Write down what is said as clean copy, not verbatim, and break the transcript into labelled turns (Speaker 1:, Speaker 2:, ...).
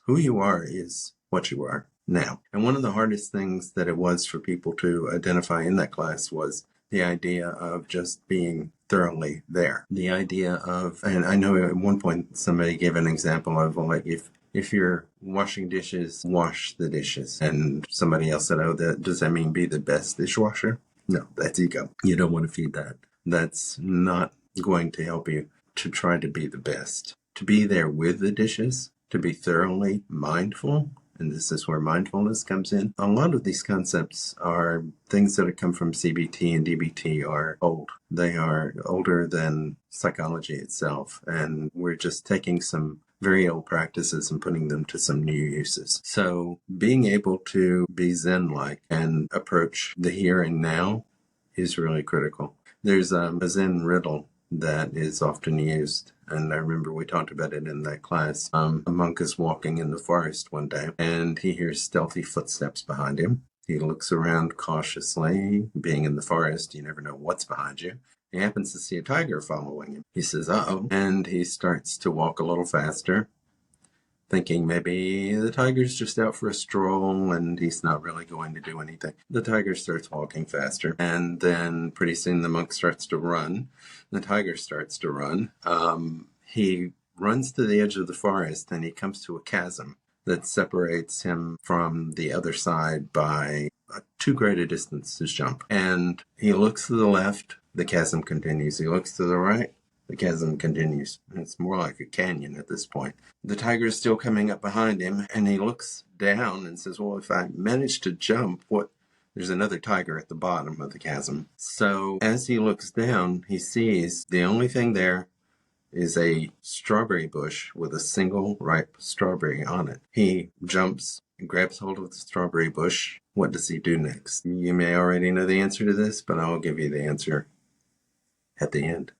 Speaker 1: Who you are is what you are now. And one of the hardest things that it was for people to identify in that class was the idea of just being thoroughly there. The idea of, and I know at one point somebody gave an example of, like, if you're washing dishes, wash the dishes. And somebody else said, oh, does that mean be the best dishwasher? No, that's ego. You don't want to feed that. That's not going to help you to try to be the best. To be there with the dishes, to be thoroughly mindful, and this is where mindfulness comes in. A lot of these concepts are things that have come from CBT and DBT are old. They are older than psychology itself, and we're just taking some very old practices and putting them to some new uses. So being able to be Zen-like and approach the here and now is really critical. There's a Zen riddle that is often used, and I remember we talked about it in that class. A monk is walking in the forest one day, and he hears stealthy footsteps behind him. He looks around cautiously. Being in the forest, you never know what's behind you. He happens to see a tiger following him. He says, uh-oh, and he starts to walk a little faster, thinking maybe the tiger's just out for a stroll and he's not really going to do anything. The tiger starts walking faster, and then pretty soon the monk starts to run. The tiger starts to run. He runs to the edge of the forest, and he comes to a chasm that separates him from the other side by too great a distance to jump. And he looks to the left, the chasm continues. He looks to the right, the chasm continues. It's more like a canyon at this point. The tiger is still coming up behind him, and he looks down and says, well, if I manage to jump, there's another tiger at the bottom of the chasm. So as he looks down, he sees the only thing there is a strawberry bush with a single ripe strawberry on it. He jumps and grabs hold of the strawberry bush. What does he do next? You may already know the answer to this, but I'll give you the answer at the end.